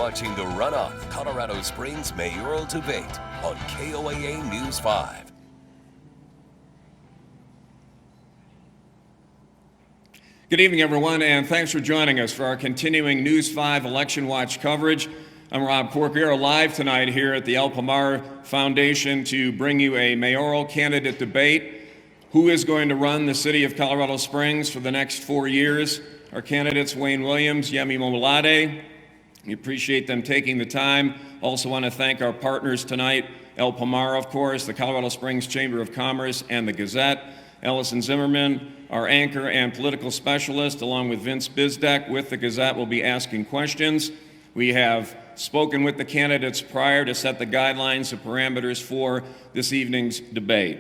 watching the runoff Colorado Springs Mayoral debate on KOAA News 5. Good evening, everyone, and thanks for joining us for our continuing News 5 Election Watch coverage. I'm Rob Cork. We are live tonight here at the El Pomar Foundation to bring you a mayoral candidate debate. Who is going to run the city of Colorado Springs for the next 4 years? Our candidates, Wayne Williams, Yemi Mobolade. We appreciate them taking the time. Also want to thank our partners tonight, El Pomar, of course, the Colorado Springs Chamber of Commerce, and the Gazette. Ellison Zimmerman, our anchor and political specialist, along with Vince Bizdek with the Gazette, will be asking questions. We have spoken with the candidates prior to set the guidelines and parameters for this evening's debate.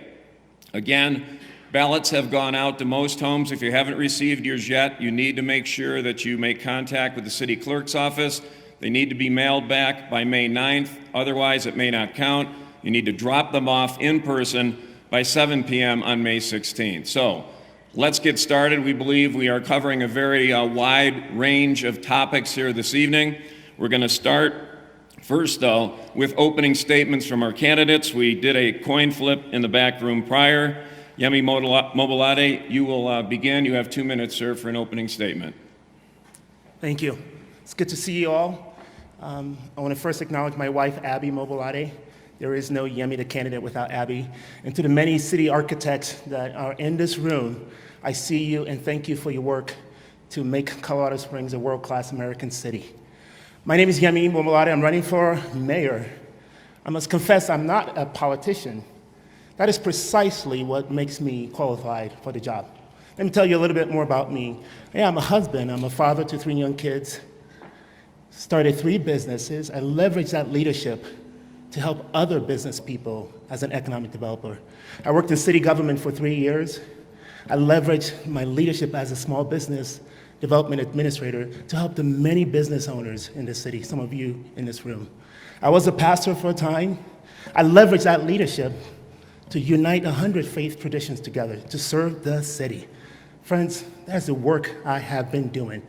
Again, ballots have gone out to most homes. If you haven't received yours yet, you need to make sure that you make contact with the city clerk's office. They need to be mailed back by May 9th. Otherwise, it may not count. You need to drop them off in person by 7 p.m. on May 16th. So let's get started. We believe we are covering a very wide range of topics here this evening. We're going to start first, though, with opening statements from our candidates. We did a coin flip in the back room prior. Yemi Mobolade, you will begin. You have 2 minutes, sir, for an opening statement. Thank you. It's good to see you all. I want to first acknowledge my wife, Abby Mobolade. There is no Yemi the candidate without Abby. And to the many city architects that are in this room, I see you and thank you for your work to make Colorado Springs a world-class American city. My name is Yemi Mobolade. I'm running for mayor. I must confess I'm not a politician. That is precisely what makes me qualified for the job. Let me tell you a little bit more about me. Yeah, I'm a husband. I'm a father to 3 young kids. Started 3 businesses. I leveraged that leadership to help other business people as an economic developer. I worked in city government for 3 years. I leveraged my leadership as a small business development administrator to help the many business owners in the city, some of you in this room. I was a pastor for a time. I leveraged that leadership to unite 100 faith traditions together to serve the city. Friends, that's the work I have been doing.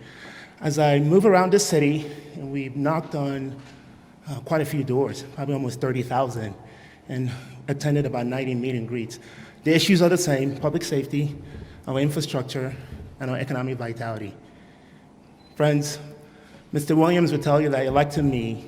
As I move around the city, and we've knocked on quite a few doors, probably almost 30,000, and attended about 90 meet and greets. The issues are the same: public safety, our infrastructure, and our economic vitality. Friends, Mr. Williams would tell you that electing me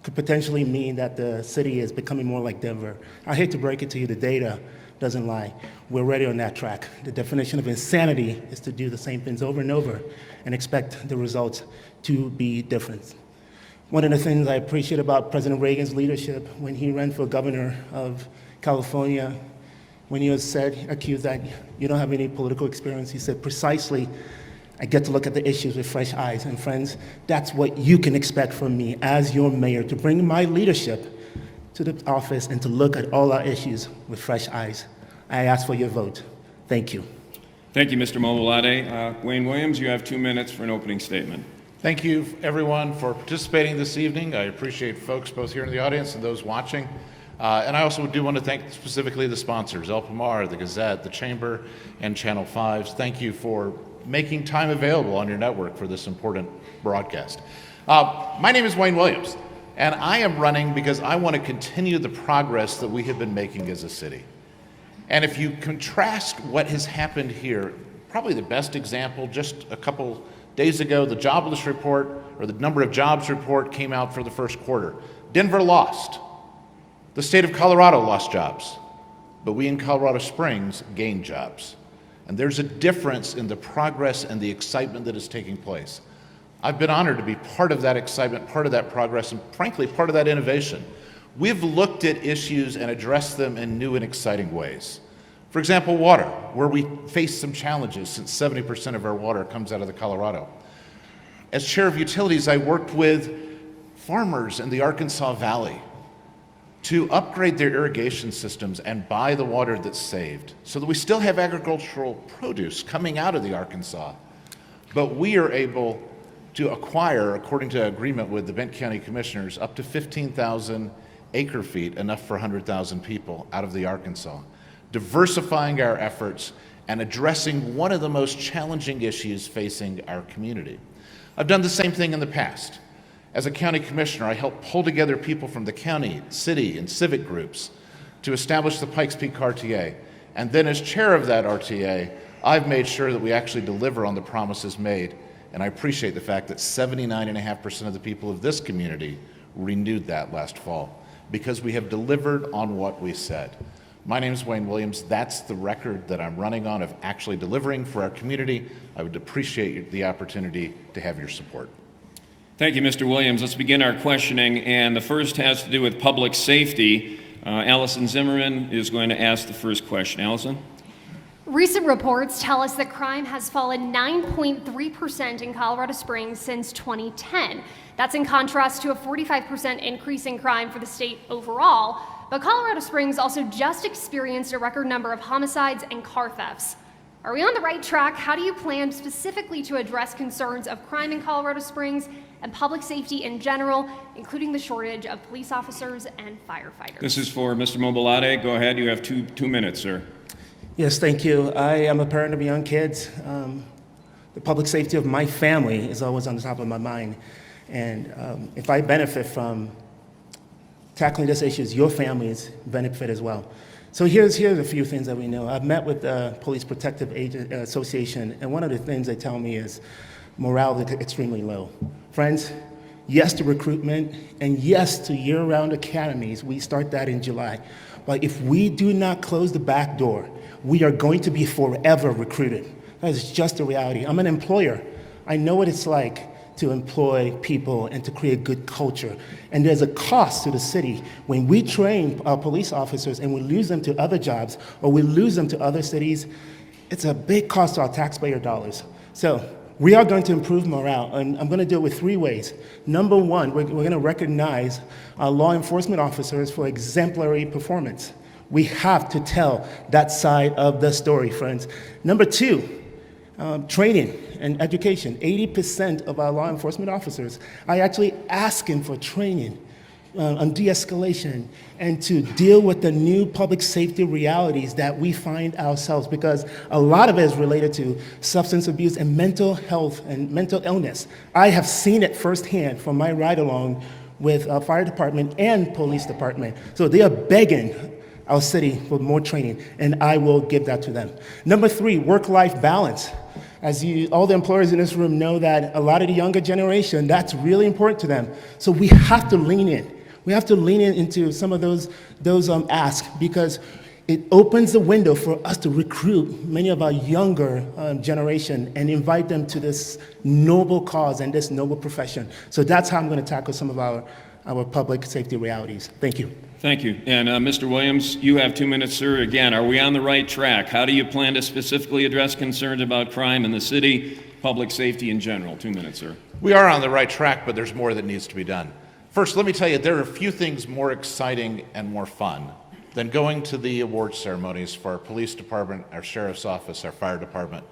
could potentially mean that the city is becoming more like Denver. I hate to break it to you, the data doesn't lie. We're already on that track. The definition of insanity is to do the same things over and over and expect the results to be different. One of the things I appreciate about President Reagan's leadership when he ran for governor of California, when he was accused that you don't have any political experience, he said, precisely, I get to look at the issues with fresh eyes. And friends, that's what you can expect from me as your mayor, to bring my leadership to the office and to look at all our issues with fresh eyes. I ask for your vote. Thank you. Thank you, Mr. Mobolade. Wayne Williams, you have 2 minutes for an opening statement. Thank you, everyone, for participating this evening. I appreciate folks both here in the audience and those watching. And I also do want to thank specifically the sponsors, El Pomar, the Gazette, the Chamber, and Channel 5. Thank you for making time available on your network for this important broadcast. My name is Wayne Williams, and I am running because I want to continue the progress that we have been making as a city. And if you contrast what has happened here, probably the best example, just a couple days ago, the jobless report, or the number of jobs report, came out for the first quarter. Denver lost. The state of Colorado lost jobs, but we in Colorado Springs gained jobs. And there's a difference in the progress and the excitement that is taking place. I've been honored to be part of that excitement, part of that progress, and frankly, part of that innovation. We've looked at issues and addressed them in new and exciting ways. For example, water, where we face some challenges since 70% of our water comes out of the Colorado. As chair of utilities, I worked with farmers in the Arkansas Valley to upgrade their irrigation systems and buy the water that's saved so that we still have agricultural produce coming out of the Arkansas. But we are able to acquire, according to agreement with the Benton County Commissioners, up to 15,000 acre feet, enough for 100,000 people, out of the Arkansas, diversifying our efforts and addressing one of the most challenging issues facing our community. I've done the same thing in the past. As a county commissioner, I helped pull together people from the county, city, and civic groups to establish the Pikes Peak RTA. And then as chair of that RTA, I've made sure that we actually deliver on the promises made. And I appreciate the fact that 79.5% of the people of this community renewed that last fall, because we have delivered on what we said. My name is Wayne Williams. That's the record that I'm running on of actually delivering for our community. I would appreciate the opportunity to have your support. Thank you, Mr. Williams. Let's begin our questioning, and the first has to do with public safety. Allison Zimmerman is going to ask the first question. Allison? Recent reports tell us that crime has fallen 9.3% in Colorado Springs since 2010. That's in contrast to a 45% increase in crime for the state overall. But Colorado Springs also just experienced a record number of homicides and car thefts. Are we on the right track? How do you plan specifically to address concerns of crime in Colorado Springs and public safety in general, including the shortage of police officers and firefighters? This is for Mr. Mobolade. Go ahead. You have two minutes, sir. Yes, thank you. I am a parent of young kids. The public safety of my family is always on the top of my mind. And if I benefit from tackling these issues, your families benefit as well. So here's a few things that we know. I've met with the Police Protective Association, and one of the things they tell me is morale is extremely low. Friends, yes to recruitment, and yes to year-round academies. We start that in July. But if we do not close the back door, we are going to be forever recruited. That is just the reality. I'm an employer. I know what it's like to employ people and to create good culture. And there's a cost to the city when we train our police officers and we lose them to other jobs or we lose them to other cities. It's a big cost to our taxpayer dollars. So we are going to improve morale, and I'm going to do it with 3 ways. Number one, we're going to recognize our law enforcement officers for exemplary performance. We have to tell that side of the story, friends. Number 2, training and education. 80% of our law enforcement officers are actually asking for training on de-escalation and to deal with the new public safety realities that we find ourselves, because a lot of it is related to substance abuse and mental health and mental illness. I have seen it firsthand from my ride-along with our fire department and police department. So they are begging our city for more training, and I will give that to them. Number 3, work-life balance. As all the employers in this room know that a lot of the younger generation, that's really important to them. So we have to lean in. We have to lean into some of those asks, because it opens the window for us to recruit many of our younger generation and invite them to this noble cause and this noble profession. So that's how I'm going to tackle some of our public safety realities. Thank you. Thank you. And Mr. Williams, you have 2 minutes, sir. Again, are we on the right track? How do you plan to specifically address concerns about crime in the city, public safety in general? 2 minutes, sir. We are on the right track, but there's more that needs to be done. First, let me tell you, there are a few things more exciting and more fun than going to the award ceremonies for our police department, our sheriff's office, our fire department,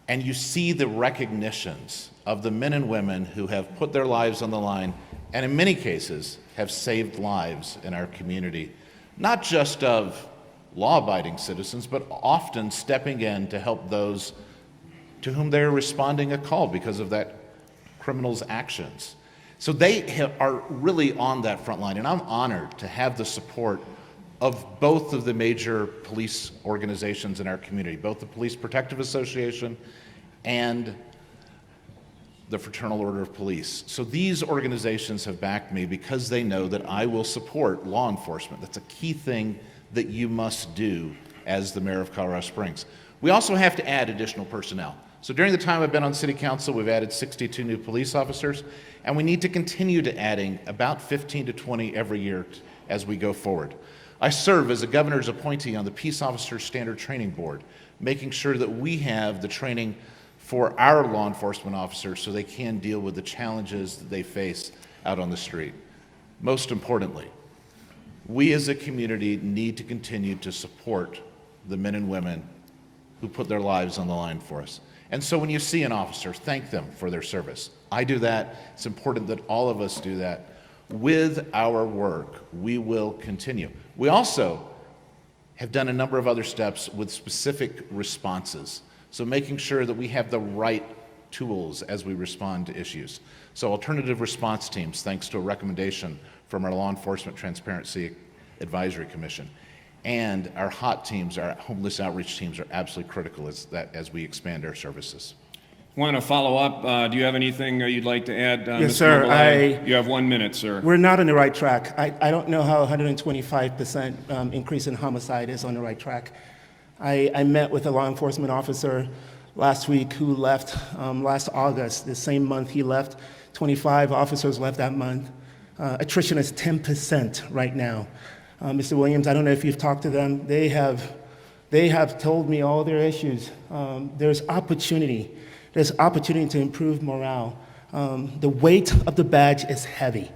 and you see the recognitions of the men and women who have put their lives on the line and in many cases have saved lives in our community, not just of law-abiding citizens, but often stepping in to help those to whom they're responding a call because of that criminal's actions. So they are really on that front line, and I'm honored to have the support of both of the major police organizations in our community, both the Police Protective Association and the Fraternal Order of Police. So these organizations have backed me because they know that I will support law enforcement. That's a key thing that you must do as the mayor of Colorado Springs. We also have to add additional personnel. So during the time I've been on City Council, we've added 62 new police officers, and we need to continue to adding about 15 to 20 every year as we go forward. I serve as a governor's appointee on the Peace Officers Standard Training Board, making sure that we have the training for our law enforcement officers so they can deal with the challenges that they face out on the street. Most importantly, we as a community need to continue to support the men and women who put their lives on the line for us. And so when you see an officer, thank them for their service. I do that. It's important that all of us do that. With our work, we will continue. We also have done a number of other steps with specific responses. So making sure that we have the right tools as we respond to issues. So alternative response teams, thanks to a recommendation from our Law Enforcement Transparency Advisory Commission, and our HOT teams, our homeless outreach teams, are absolutely critical as we expand our services. Want to follow up? Do you have anything you'd like to add, Yes, Mr. sir. Mobolade? You have 1 minute, sir. We're not on the right track. I don't know how 125% increase in homicide is on the right track. I met with a law enforcement officer last week who left last August. The same month he left, 25 officers left that month. Attrition is 10% right now. Mr. Williams, I don't know if you've talked to them. They have told me all their issues. There's opportunity. There's opportunity to improve morale. The weight of the badge is heavy.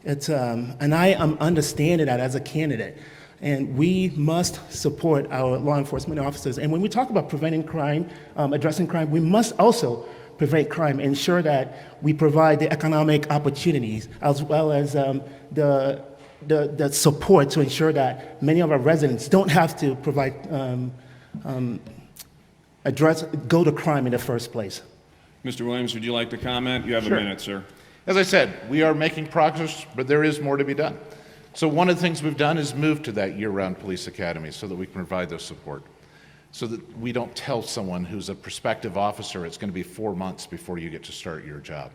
And I am understanding that as a candidate. And we must support our law enforcement officers. And when we talk about preventing crime, addressing crime, we must also prevent crime, ensure that we provide the economic opportunities as well as the support to ensure that many of our residents don't have to provide go to crime in the first place. Mr. Williams, would you like to comment? You have Sure. a minute, sir. As I said, we are making progress, but there is more to be done. So one of the things we've done is move to that year-round police academy so that we can provide those support, so that we don't tell someone who's a prospective officer it's going to be 4 months before you get to start your job.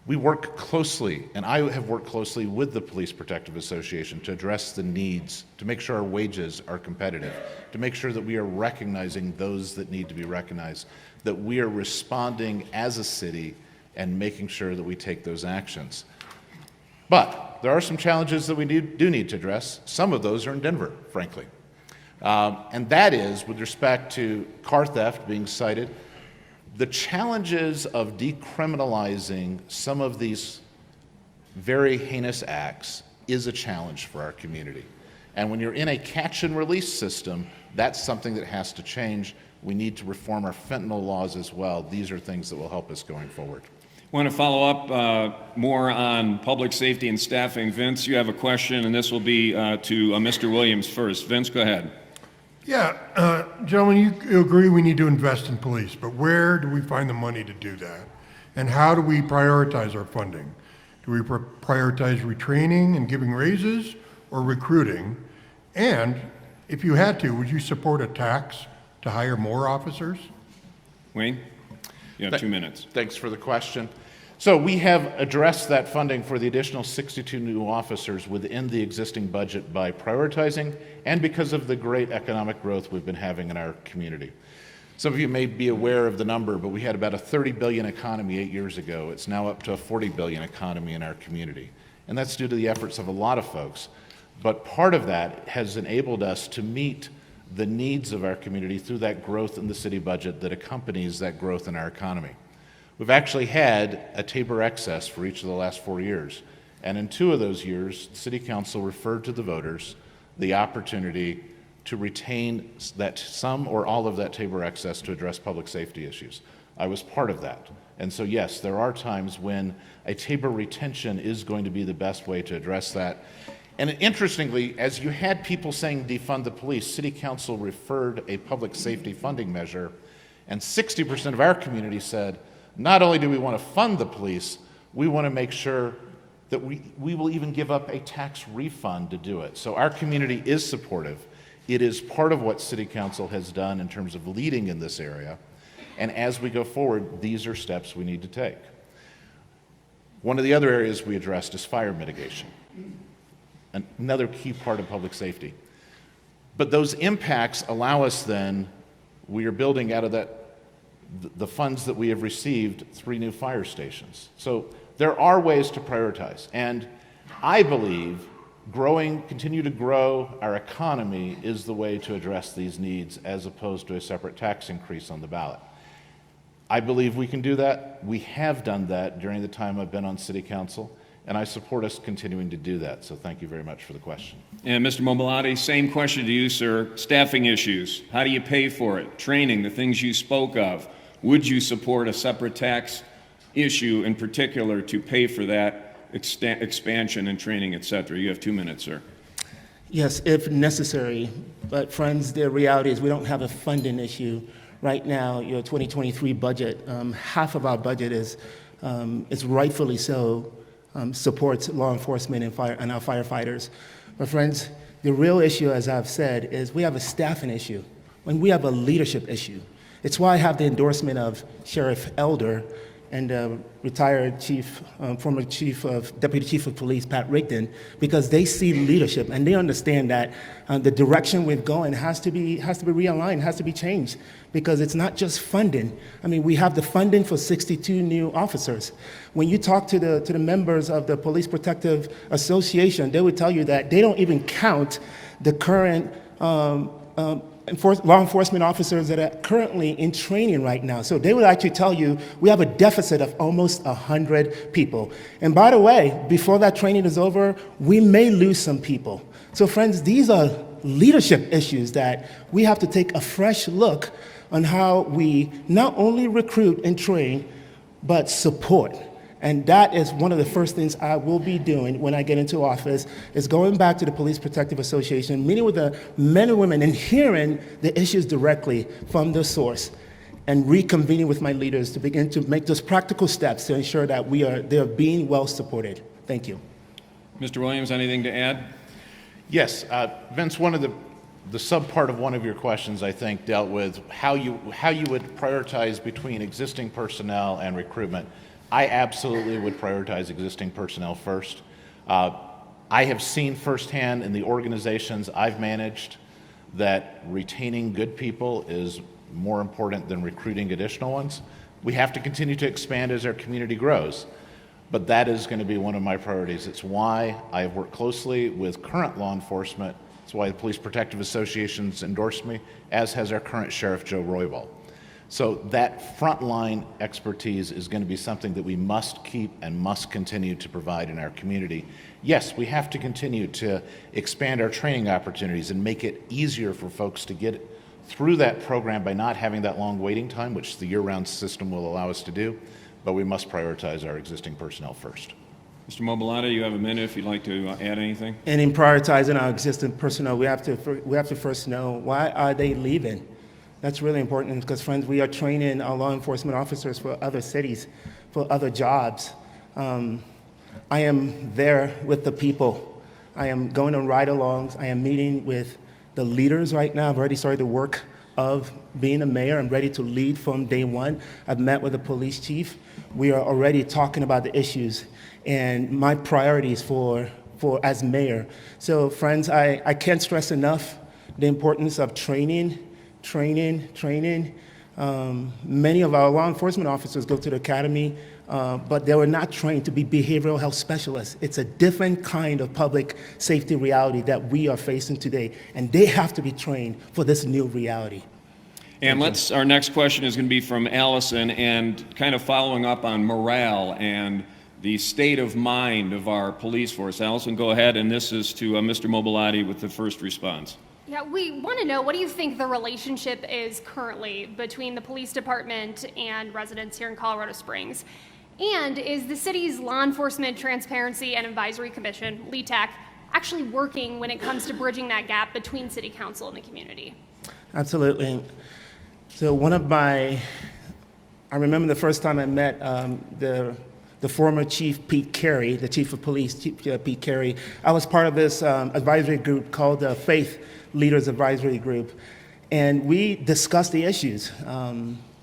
We work closely, and I have worked closely with the Police Protective Association to address the needs, to make sure our wages are competitive, to make sure that we are recognizing those that need to be recognized, that we are responding as a city and making sure that we take those actions. But there are some challenges that we do need to address. Some of those are in Denver, frankly. And that is with respect to car theft being cited. The challenges of decriminalizing some of these very heinous acts is a challenge for our community. And when you're in a catch and release system, that's something that has to change. We need to reform our fentanyl laws as well. These are things that will help us going forward. I want to follow up more on public safety and staffing. Vince, you have a question, and this will be to Mr. Williams first. Vince, go ahead. Yeah, gentlemen, you agree we need to invest in police, but where do we find the money to do that? And how do we prioritize our funding? Do we prioritize retraining and giving raises or recruiting? And if you had to, would you support a tax to hire more officers? Wayne, you have 2 minutes. Thanks for the question. So we have addressed that funding for the additional 62 new officers within the existing budget by prioritizing and because of the great economic growth we've been having in our community. Some of you may be aware of the number, but we had about a 30 billion economy 8 years ago. It's now up to a 40 billion economy in our community. And that's due to the efforts of a lot of folks. But part of that has enabled us to meet the needs of our community through that growth in the city budget that accompanies that growth in our economy. We've actually had a Tabor excess for each of the last 4 years. And in 2 of those years, the City Council referred to the voters the opportunity to retain that some or all of that Tabor excess to address public safety issues. I was part of that. And so yes, there are times when a Tabor retention is going to be the best way to address that. And interestingly, as you had people saying defund the police, City Council referred a public safety funding measure, and 60% of our community said, not only do we want to fund the police, we want to make sure that we will even give up a tax refund to do it. So our community is supportive. It is part of what City Council has done in terms of leading in this area. And as we go forward, these are steps we need to take. One of the other areas we addressed is fire mitigation, another key part of public safety. But those impacts allow us then, we are building out of that the funds that we have received 3 new fire stations. So there are ways to prioritize. And I believe continue to grow our economy is the way to address these needs as opposed to a separate tax increase on the ballot. I believe we can do that. We have done that during the time I've been on City Council, and I support us continuing to do that. So thank you very much for the question. And Mr. Mobolade, same question to you, sir. Staffing issues. How do you pay for it? Training, the things you spoke of. Would you support a separate tax issue in particular to pay for that expansion and training, et cetera? You have 2 minutes, sir. Yes, if necessary. But friends, the reality is we don't have a funding issue Right now, 2023 budget, half of our budget is rightfully so, supports law enforcement and our firefighters. But friends, the real issue, as I've said, is we have a staffing issue, and we have a leadership issue. It's why I have the endorsement of Sheriff Elder and retired former Deputy Chief of Police, Pat Rigdon, because they see leadership and they understand that the direction we're going has to be realigned, has to be changed, because it's not just funding. I mean, we have the funding for 62 new officers. When you talk to the members of the Police Protective Association, they would tell you that they don't even count the current law enforcement officers that are currently in training right now. So they would actually tell you we have a deficit of almost 100 people. And by the way, before that training is over, we may lose some people. So friends, these are leadership issues that we have to take a fresh look on how we not only recruit and train, but support. And that is one of the first things I will be doing when I get into office, is going back to the Police Protective Association, meeting with the men and women and hearing the issues directly from the source, and reconvening with my leaders to begin to make those practical steps to ensure that they're being well supported. Thank you. Mr. Williams, anything to add? Yes, Vince, one of the subpart of one of your questions, I think, dealt with how you would prioritize between existing personnel and recruitment. I absolutely would prioritize existing personnel first. I have seen firsthand in the organizations I've managed that retaining good people is more important than recruiting additional ones. We have to continue to expand as our community grows, but that is going to be one of my priorities. It's why I have worked closely with current law enforcement. It's why the Police Protective Association's endorsed me, as has our current Sheriff, Joe Roybal. So that frontline expertise is going to be something that we must keep and must continue to provide in our community. Yes, we have to continue to expand our training opportunities and make it easier for folks to get through that program by not having that long waiting time, which the year-round system will allow us to do, but we must prioritize our existing personnel first. Mr. Mobolade, you have a minute if you'd like to add anything. And in prioritizing our existing personnel, we have to first know, why are they leaving? That's really important, because, friends, we are training our law enforcement officers for other cities, for other jobs. I am there with the people. I am going on ride-alongs. I am meeting with the leaders right now. I've already started the work of being a mayor. I'm ready to lead from day one. I've met with the police chief. We are already talking about the issues and my priorities for as mayor. So, friends, I can't stress enough the importance of training. Many of our law enforcement officers go to the academy, but they were not trained to be behavioral health specialists. It's a different kind of public safety reality that we are facing today, and they have to be trained for this new reality. And our next question is going to be from Allison, and kind of following up on morale and the state of mind of our police force. Allison, go ahead, and this is to Mr. Mobolade with the first response. Yeah, we want to know, what do you think the relationship is currently between the police department and residents here in Colorado Springs? And is the city's Law Enforcement Transparency and Advisory Commission, LETAC, actually working when it comes to bridging that gap between city council and the community? Absolutely. So I remember the first time I met the former Chief Pete Carey, the Chief of Police, Pete Carey. I was part of this advisory group called the Faith Leaders Advisory Group, and we discussed the issues.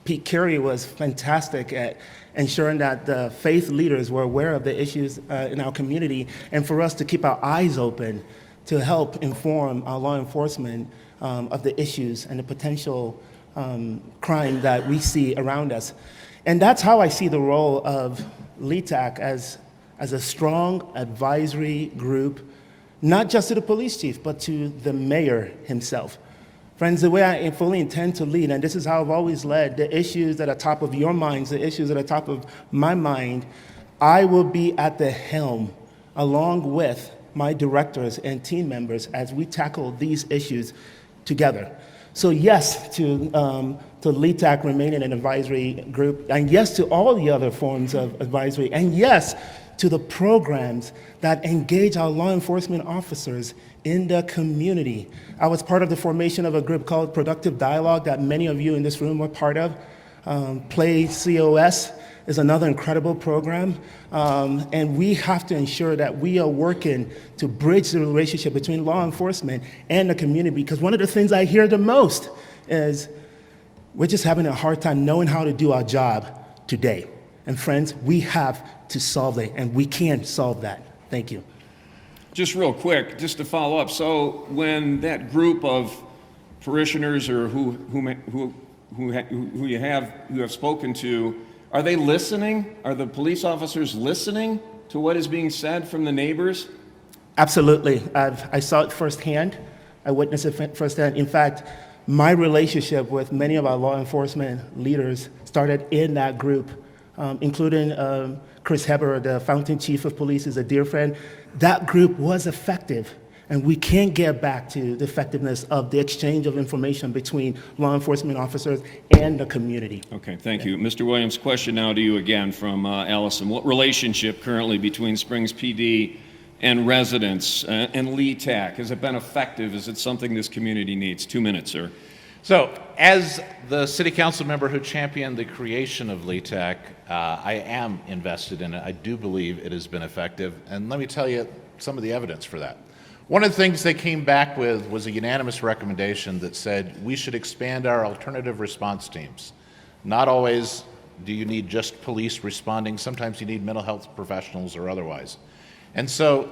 Pete Carey was fantastic at ensuring that the faith leaders were aware of the issues in our community, and for us to keep our eyes open to help inform our law enforcement of the issues and the potential crime that we see around us. And that's how I see the role of LETAC as a strong advisory group, not just to the police chief, but to the mayor himself. Friends, the way I fully intend to lead, and this is how I've always led, the issues that are top of your minds, the issues that are top of my mind, I will be at the helm along with my directors and team members as we tackle these issues together. So yes to LETAC remaining an advisory group, and yes to all the other forms of advisory, and yes to the programs that engage our law enforcement officers in the community. I was part of the formation of a group called Productive Dialogue that many of you in this room were part of. Play COS is another incredible program. And we have to ensure that we are working to bridge the relationship between law enforcement and the community, because one of the things I hear the most is we're just having a hard time knowing how to do our job today. And friends, we have to solve it, and we can solve that. Thank you. Just real quick, just to follow up. So when that group of parishioners or who you have spoken to, are they listening? Are the police officers listening to what is being said from the neighbors? Absolutely. I saw it firsthand. I witnessed it firsthand. In fact, my relationship with many of our law enforcement leaders started in that group, including Chris Heber, the fountain chief of police, is a dear friend. That group was effective, and we can't get back to the effectiveness of the exchange of information between law enforcement officers and the community. Okay, thank you. Mr. Williams, question now to you again from Allison. What relationship currently between Springs PD and residents and Lee TAC? Has it been effective? Is it something this community needs? 2 minutes, sir. So, as the city council member who championed the creation of LETAC, I am invested in it. I do believe it has been effective, and let me tell you some of the evidence for that. One of the things they came back with was a unanimous recommendation that said we should expand our alternative response teams. Not always do you need just police responding. Sometimes you need mental health professionals or otherwise. And so,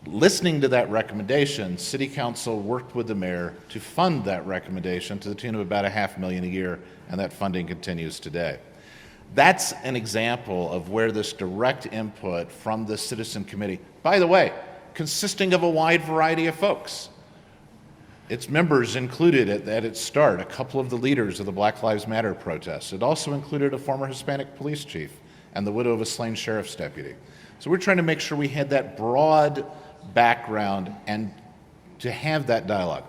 listening to that recommendation, City Council worked with the mayor to fund that recommendation to the tune of about $500,000 a year, and that funding continues today. That's an example of where this direct input from the citizen committee, by the way, consisting of a wide variety of folks. Its members included at its start a couple of the leaders of the Black Lives Matter protests. It also included a former Hispanic police chief and the widow of a slain sheriff's deputy. So we're trying to make sure we had that broad background and to have that dialogue.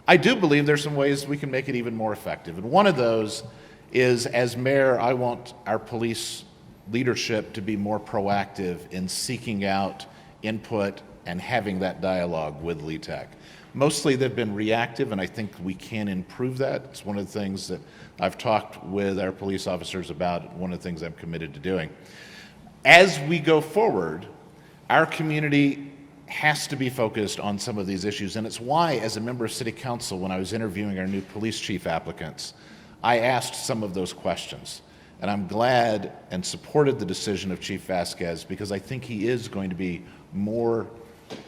I do believe there's some ways we can make it even more effective. And one of those is, as mayor, I want our police leadership to be more proactive in seeking out input and having that dialogue with LETAC. Mostly they've been reactive, and I think we can improve that. It's one of the things that I've talked with our police officers about, one of the things I'm committed to doing. As we go forward, our community has to be focused on some of these issues, and it's why, as a member of City Council, when I was interviewing our new police chief applicants, I asked some of those questions. And I'm glad and supported the decision of Chief Vasquez, because I think he is going to be more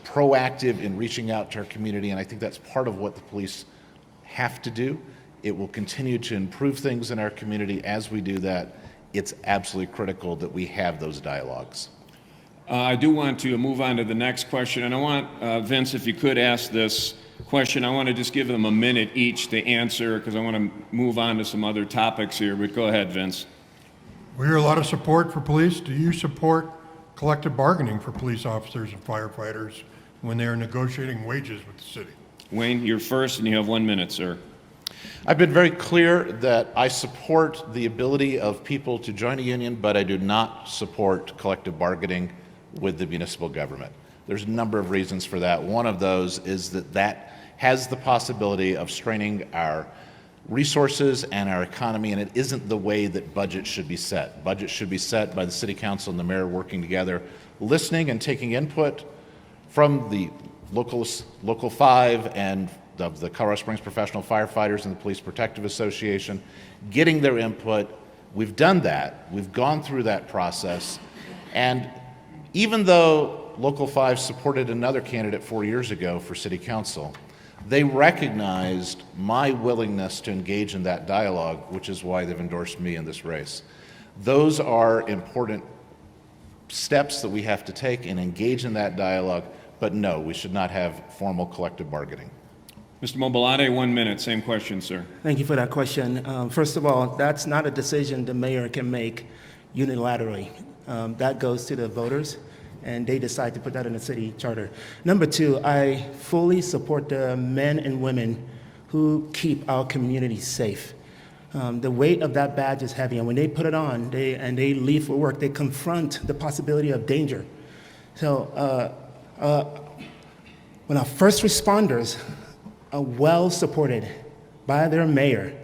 proactive in reaching out to our community, and I think that's part of what the police have to do. It will continue to improve things in our community as we do that. It's absolutely critical that we have those dialogues. I do want to move on to the next question, and I want, Vince, if you could ask this question. I want to just give them a minute each to answer, because I want to move on to some other topics here, but go ahead, Vince. We hear a lot of support for police. Do you support collective bargaining for police officers and firefighters when they are negotiating wages with the city? Wayne, you're first, and you have 1 minute, sir. I've been very clear that I support the ability of people to join a union, but I do not support collective bargaining with the municipal government. There's a number of reasons for that. One of those is that has the possibility of straining our resources and our economy, and it isn't the way that budget should be set. Budget should be set by the city council and the mayor working together, listening and taking input from the local 5 and of the Colorado Springs Professional Firefighters and the Police Protective Association, getting their input. We've done that. We've gone through that process. And even though Local 5 supported another candidate 4 years ago for city council, they recognized my willingness to engage in that dialogue, which is why they've endorsed me in this race. Those are important steps that we have to take and engage in that dialogue, but no, we should not have formal collective bargaining. Mr. Mobolade, 1 minute. Same question, sir. Thank you for that question. First of all, that's not a decision the mayor can make unilaterally. That goes to the voters, and they decide to put that in the city charter. Number two, I fully support the men and women who keep our community safe. The weight of that badge is heavy, and when they put it on, they leave for work, they confront the possibility of danger. So when our first responders are well supported by their mayor,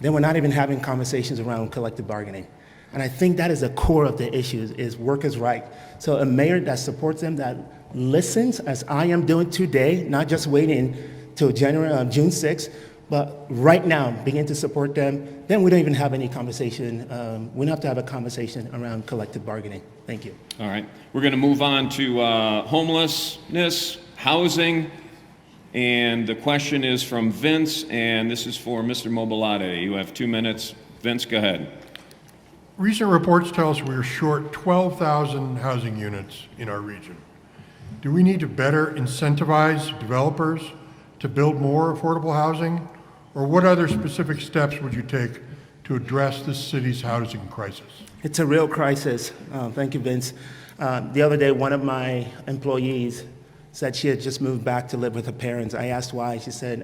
then we're not even having conversations around collective bargaining. And I think that is the core of the issues, is workers' right. So a mayor that supports them, that listens, as I am doing today, not just waiting till June 6th, but right now begin to support them, then we don't even have any conversation. We don't have to have a conversation around collective bargaining. Thank you. All right. We're going to move on to homelessness, housing, and the question is from Vince, and this is for Mr. Mobolade. You have 2 minutes. Vince, go ahead. Recent reports tell us we are short 12,000 housing units in our region. Do we need to better incentivize developers to build more affordable housing? Or what other specific steps would you take to address this city's housing crisis? It's a real crisis. Thank you, Vince. The other day, one of my employees said she had just moved back to live with her parents. I asked why. She said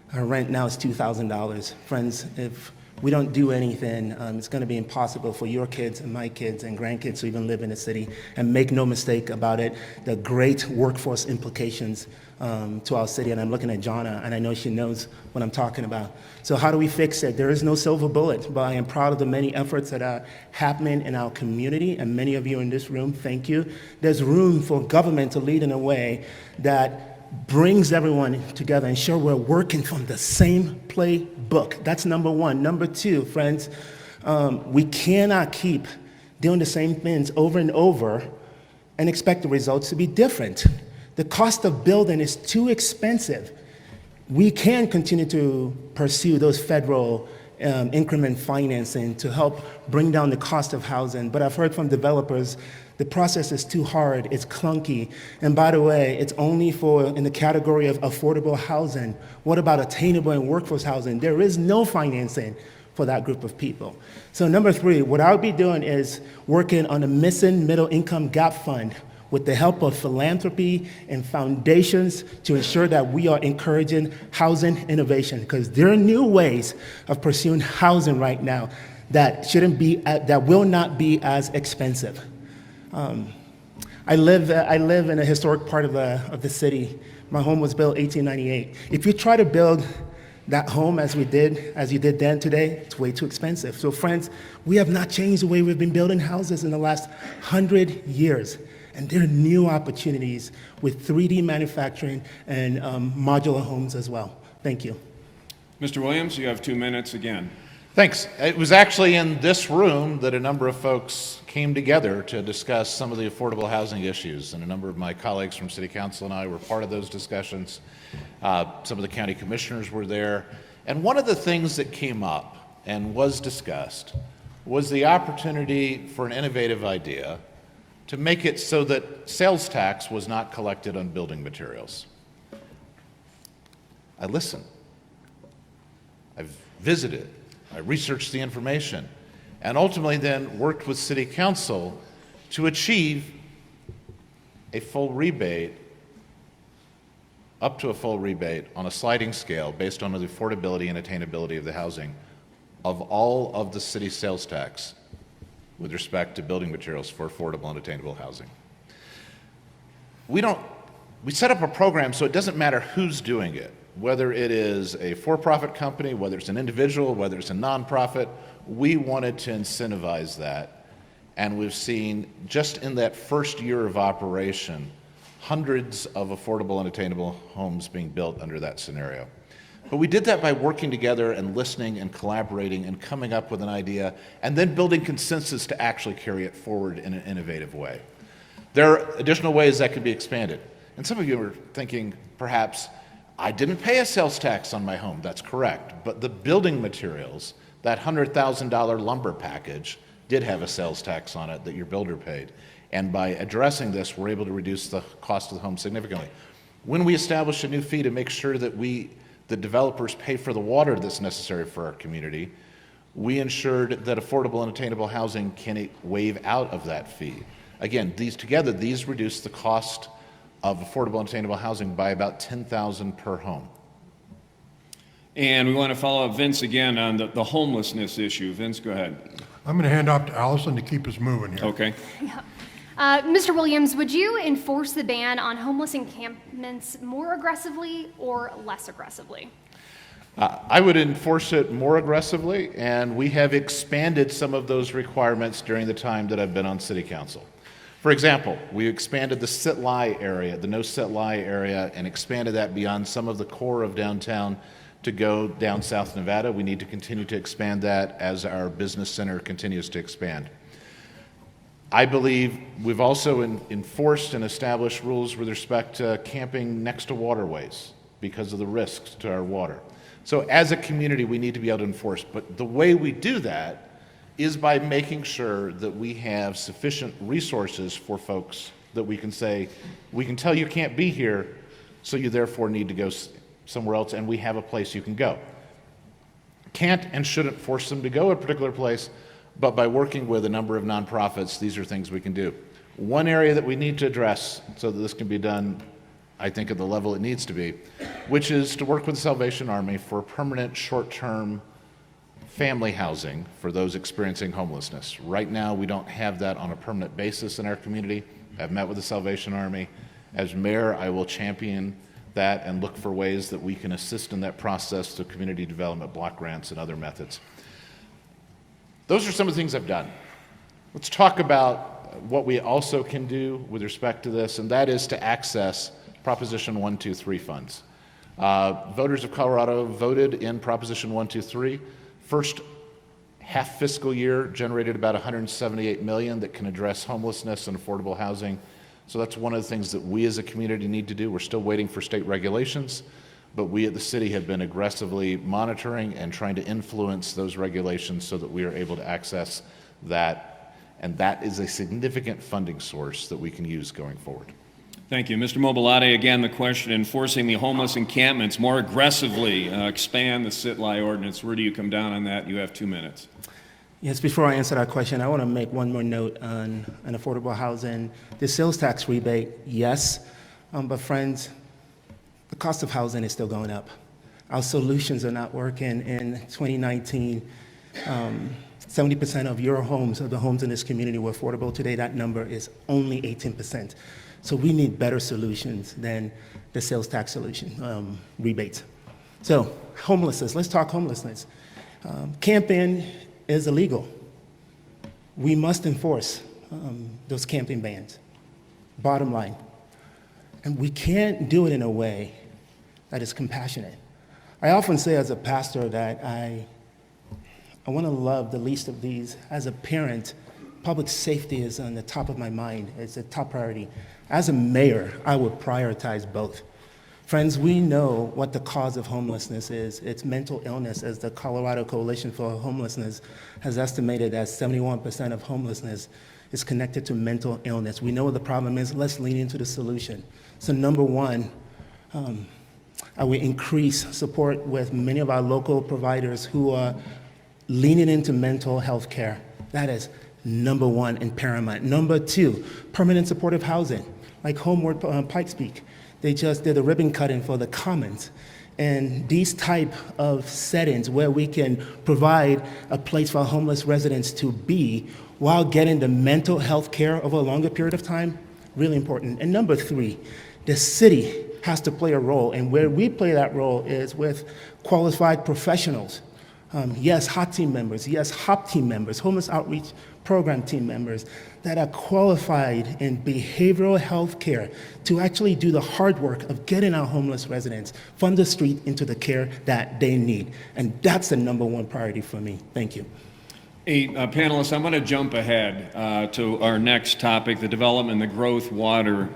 her rent now is $2,000. Friends, if we don't do anything, it's going to be impossible for your kids and my kids and grandkids to even live in the city. And make no mistake about it, the great workforce implications to our city. And I'm looking at Jonna, and I know she knows what I'm talking about. So how do we fix it? There is no silver bullet, but I am proud of the many efforts that are happening in our community, and many of you in this room, thank you. There's room for government to lead in a way that brings everyone together and ensure we're working from the same playbook. That's number one. Number two, friends, we cannot keep doing the same things over and over and expect the results to be different. The cost of building is too expensive. We can continue to pursue those federal increment financing to help bring down the cost of housing, but I've heard from developers the process is too hard, it's clunky, and by the way, it's only in the category of affordable housing. What about attainable and workforce housing? There is no financing for that group of people. So number three, what I'll be doing is working on a missing middle income gap fund with the help of philanthropy and foundations to ensure that we are encouraging housing innovation, because there are new ways of pursuing housing right now that will not be as expensive. I live in a historic part of the city. My home was built 1898. If you try to build that home as you did then today, it's way too expensive. So friends, we have not changed the way we've been building houses in the last 100 years. And there are new opportunities with 3D manufacturing and modular homes as well. Thank you. Mr. Williams, you have 2 minutes again. Thanks. It was actually in this room that a number of folks came together to discuss some of the affordable housing issues, and a number of my colleagues from City Council and I were part of those discussions. Some of the county commissioners were there, and one of the things that came up and was discussed was the opportunity for an innovative idea to make it so that sales tax was not collected on building materials. I listened. I've visited. I researched the information, and ultimately then worked with City Council to achieve a full rebate, up to a full rebate on a sliding scale based on the affordability and attainability of the housing of all of the city sales tax with respect to building materials for affordable and attainable housing. We set up a program so it doesn't matter who's doing it, whether it is a for-profit company, whether it's an individual, whether it's a nonprofit. We wanted to incentivize that, and we've seen just in that first year of operation hundreds of affordable and attainable homes being built under that scenario. But we did that by working together and listening and collaborating and coming up with an idea and then building consensus to actually carry it forward in an innovative way. There are additional ways that could be expanded. And some of you are thinking, perhaps, I didn't pay a sales tax on my home. That's correct. But the building materials, that $100,000 lumber package, did have a sales tax on it that your builder paid. And by addressing this, we're able to reduce the cost of the home significantly. When we established a new fee to make sure that the developers pay for the water that's necessary for our community, we ensured that affordable and attainable housing can waive out of that fee. Again, these reduce the cost of affordable and attainable housing by about $10,000 per home. And we want to follow up Vince again on the homelessness issue. Vince, go ahead. I'm going to hand off to Allison to keep us moving here. Okay. Mr. Williams, would you enforce the ban on homeless encampments more aggressively or less aggressively? I would enforce it more aggressively, and we have expanded some of those requirements during the time that I've been on City Council. For example, we expanded the sit-lie area, the no sit-lie area, and expanded that beyond some of the core of downtown to go down South Nevada. We need to continue to expand that as our business center continues to expand. I believe we've also enforced and established rules with respect to camping next to waterways because of the risks to our water. So as a community, we need to be able to enforce, but the way we do that is by making sure that we have sufficient resources for folks that we can say, we can tell you can't be here, so you therefore need to go somewhere else, and we have a place you can go. Can't and shouldn't force them to go a particular place, but by working with a number of nonprofits, these are things we can do. One area that we need to address so that this can be done, I think, at the level it needs to be, which is to work with the Salvation Army for permanent short-term family housing for those experiencing homelessness. Right now, we don't have that on a permanent basis in our community. I've met with the Salvation Army. As mayor, I will champion that and look for ways that we can assist in that process through community development block grants and other methods. Those are some of the things I've done. Let's talk about what we also can do with respect to this, and that is to access Proposition 123 funds. Voters of Colorado voted in Proposition 123. First half fiscal year generated about $178 million that can address homelessness and affordable housing. So that's one of the things that we as a community need to do. We're still waiting for state regulations, but we at the city have been aggressively monitoring and trying to influence those regulations so that we are able to access that, and that is a significant funding source that we can use going forward. Thank you. Mr. Mobolade, again, the question, enforcing the homeless encampments more aggressively, expand the sit-lie ordinance. Where do you come down on that? You have 2 minutes. Yes, before I answer that question, I want to make one more note on affordable housing. The sales tax rebate, yes, but friends, the cost of housing is still going up. Our solutions are not working. In 2019, 70% of your homes, of the homes in this community, were affordable. Today, that number is only 18%. So we need better solutions than the sales tax solution, rebates. So homelessness, let's talk homelessness. Camping is illegal. We must enforce those camping bans, bottom line. And we can't do it in a way that is compassionate. I often say as a pastor that I want to love the least of these. As a parent, public safety is on the top of my mind. It's a top priority. As a mayor, I would prioritize both. Friends, we know what the cause of homelessness is. It's mental illness, as the Colorado Coalition for Homelessness has estimated that 71% of homelessness is connected to mental illness. We know what the problem is. Let's lean into the solution. So number one, I will increase support with many of our local providers who are leaning into mental health care. That is number one and paramount. Number two, permanent supportive housing, like Homeward Pikes Peak. They just did a ribbon cutting for the Commons. And these type of settings where we can provide a place for homeless residents to be while getting the mental health care over a longer period of time, really important. And number three, the city has to play a role, and where we play that role is with qualified professionals. Yes, HOT team members, yes, HOP team members, homeless outreach program team members that are qualified in behavioral health care to actually do the hard work of getting our homeless residents from the street into the care that they need. And that's the number one priority for me. Thank you. Hey, panelists, I'm going to jump ahead to our next topic, the development and the growth water.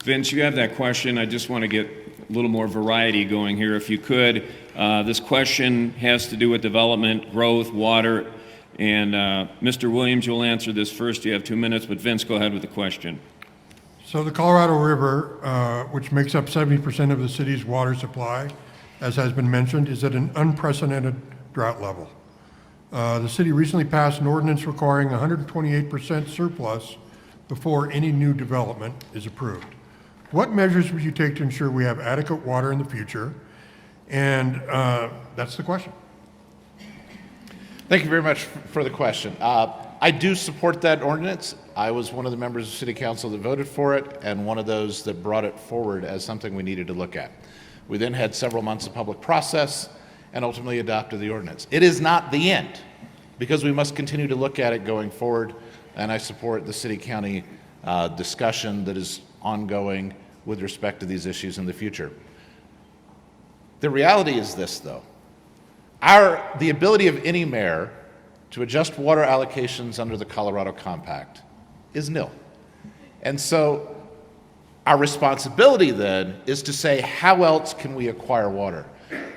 Vince, you have that question. I just want to get a little more variety going here, if you could. This question has to do with development, growth, water, and Mr. Williams, you'll answer this first. You have 2 minutes, but Vince, go ahead with the question. So the Colorado River, which makes up 70% of the city's water supply, as has been mentioned, is at an unprecedented drought level. The city recently passed an ordinance requiring 128% surplus before any new development is approved. What measures would you take to ensure we have adequate water in the future? And that's the question. Thank you very much for the question. I do support that ordinance. I was one of the members of City Council that voted for it and one of those that brought it forward as something we needed to look at. We then had several months of public process and ultimately adopted the ordinance. It is not the end because we must continue to look at it going forward, and I support the city-county discussion that is ongoing with respect to these issues in the future. The reality is this, though. The ability of any mayor to adjust water allocations under the Colorado Compact is nil. And so our responsibility then is to say, how else can we acquire water?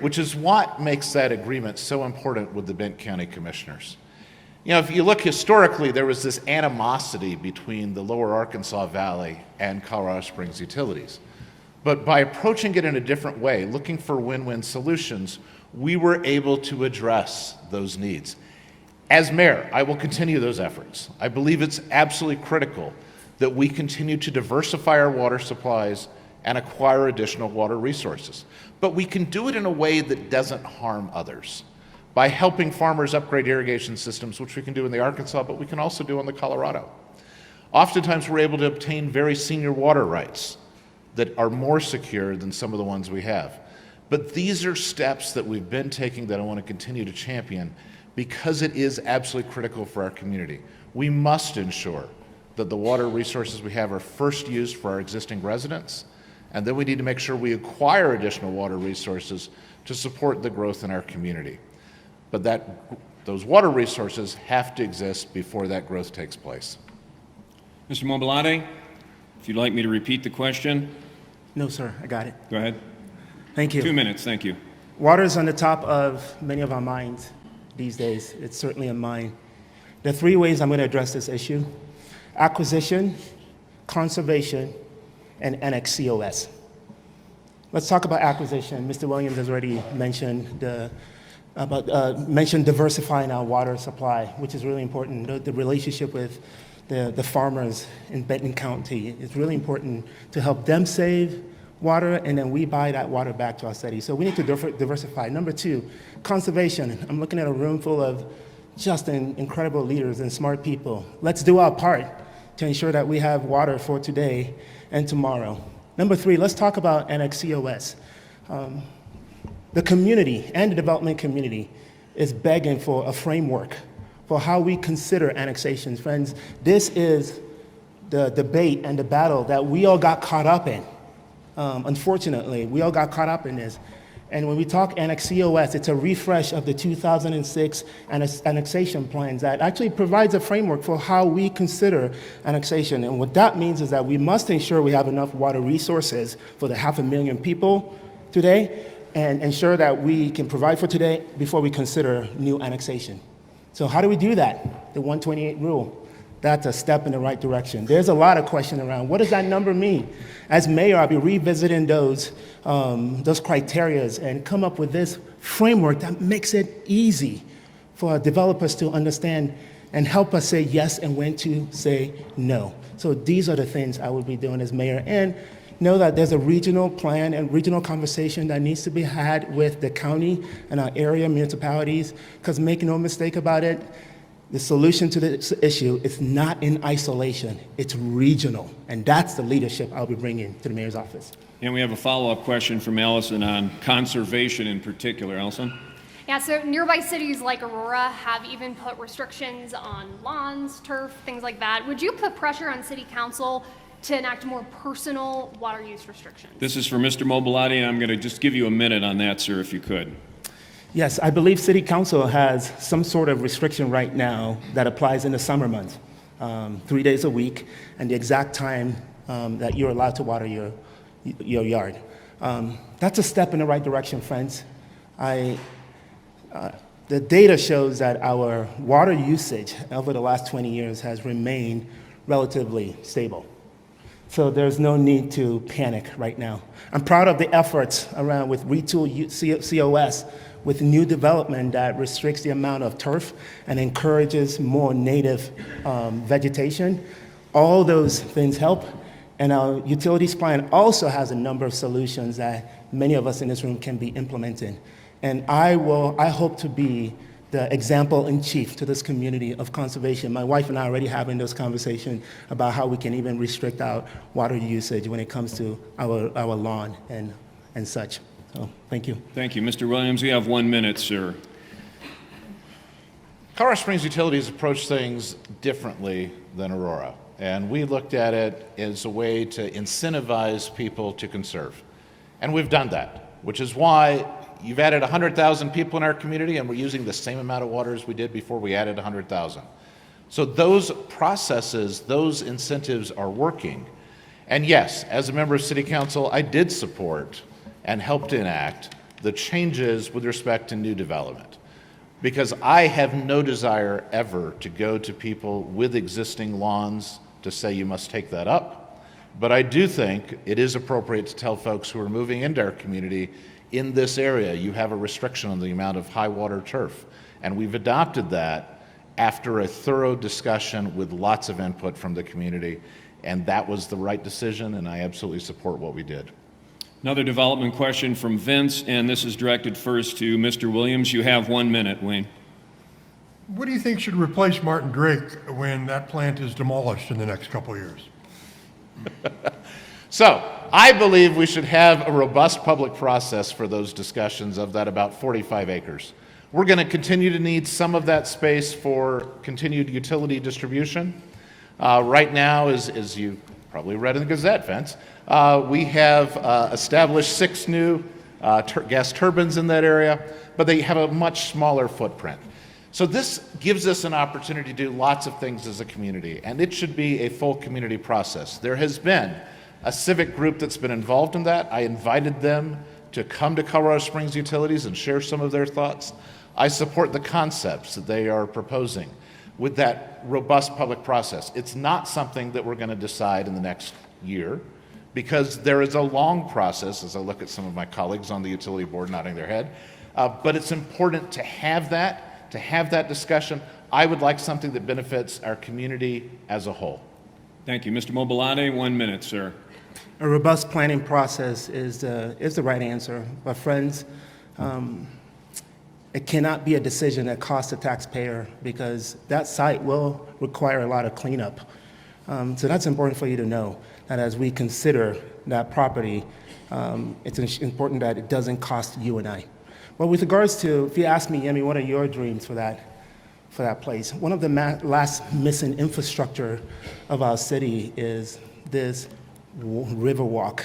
Which is what makes that agreement so important with the Benton County Commissioners. You know, if you look historically, there was this animosity between the Lower Arkansas Valley and Colorado Springs Utilities. But by approaching it in a different way, looking for win-win solutions, we were able to address those needs. As mayor, I will continue those efforts. I believe it's absolutely critical that we continue to diversify our water supplies and acquire additional water resources. But we can do it in a way that doesn't harm others. By helping farmers upgrade irrigation systems, which we can do in the Arkansas, but we can also do in the Colorado. Oftentimes we're able to obtain very senior water rights that are more secure than some of the ones we have. But these are steps that we've been taking that I want to continue to champion because it is absolutely critical for our community. We must ensure that the water resources we have are first used for our existing residents, and then we need to make sure we acquire additional water resources to support the growth in our community. But those water resources have to exist before that growth takes place. Mr. Mobolade, if you'd like me to repeat the question. No, sir, I got it. Go ahead. Thank you. 2 minutes, thank you. Water is on the top of many of our minds these days. It's certainly in mine. There are 3 ways I'm going to address this issue: acquisition, conservation, and NXCOS. Let's talk about acquisition. Mr. Williams has already mentioned mentioned diversifying our water supply, which is really important. The relationship with the farmers in Benton County is really important to help them save water, and then we buy that water back to our city. So we need to diversify. Number 2, conservation. I'm looking at a room full of just incredible leaders and smart people. Let's do our part to ensure that we have water for today and tomorrow. Number 3, let's talk about NXCOS. The community and the development community is begging for a framework for how we consider annexation. Friends, this is the debate and the battle that we all got caught up in. Unfortunately, we all got caught up in this. And when we talk NXCOS, it's a refresh of the 2006 annexation plans that actually provides a framework for how we consider annexation. And what that means is that we must ensure we have enough water resources for the 500,000 people today, and ensure that we can provide for today before we consider new annexation. So how do we do that? The 128 rule. That's a step in the right direction. There's a lot of question around, what does that number mean? As mayor, I'll be revisiting those criteria and come up with this framework that makes it easy for developers to understand and help us say yes and when to say no. So these are the things I will be doing as mayor. And know that there's a regional plan and regional conversation that needs to be had with the county and our area municipalities, because make no mistake about it, the solution to this issue is not in isolation, it's regional. And that's the leadership I'll be bringing to the mayor's office. And we have a follow-up question from Allison on conservation in particular. Allison? Yeah, so nearby cities like Aurora have even put restrictions on lawns, turf, things like that. Would you put pressure on city council to enact more personal water use restrictions? This is for Mr. Mobolade, and I'm going to just give you a minute on that, sir, if you could. Yes, I believe City Council has some sort of restriction right now that applies in the summer months, 3 days a week, and the exact time that you're allowed to water your yard. That's a step in the right direction, friends. The data shows that our water usage over the last 20 years has remained relatively stable. So there's no need to panic right now. I'm proud of the efforts around with Retool COS, with new development that restricts the amount of turf and encourages more native vegetation. All those things help. And our utilities plan also has a number of solutions that many of us in this room can be implementing. And I hope to be the example in chief to this community of conservation. My wife and I are already having those conversations about how we can even restrict our water usage when it comes to our lawn and such. So, thank you. Thank you. Mr. Williams, you have 1 minute, sir. Colorado Springs Utilities approach things differently than Aurora, and we looked at it as a way to incentivize people to conserve. And we've done that, which is why you've added 100,000 people in our community, and we're using the same amount of water as we did before we added 100,000. So those processes, those incentives are working. And yes, as a member of City Council, I did support and helped enact the changes with respect to new development, because I have no desire ever to go to people with existing lawns to say you must take that up. But I do think it is appropriate to tell folks who are moving into our community, in this area, you have a restriction on the amount of high water turf. And we've adopted that after a thorough discussion with lots of input from the community. And that was the right decision, and I absolutely support what we did. Another development question from Vince, and this is directed first to Mr. Williams. You have 1 minute, Wayne. What do you think should replace Martin Drake when that plant is demolished in the next couple of years? So, I believe we should have a robust public process for those discussions of that about 45 acres. We're going to continue to need some of that space for continued utility distribution. Right now, as you probably read in the Gazette, Vince, we have established 6 new gas turbines in that area, but they have a much smaller footprint. So this gives us an opportunity to do lots of things as a community, and it should be a full community process. There has been a civic group that's been involved in that. I invited them to come to Colorado Springs Utilities and share some of their thoughts. I support the concepts that they are proposing with that robust public process. It's not something that we're going to decide in the next year, because there is a long process, as I look at some of my colleagues on the utility board nodding their head, but it's important to have that discussion. I would like something that benefits our community as a whole. Thank you. Mr. Mobolade, 1 minute, sir. A robust planning process is the right answer. But friends, it cannot be a decision that costs the taxpayer, because that site will require a lot of cleanup. So that's important for you to know, that as we consider that property, it's important that it doesn't cost you and I. Well, with regards to, if you ask me, Yemi, what are your dreams for that place? One of the last missing infrastructure of our city is this river walk,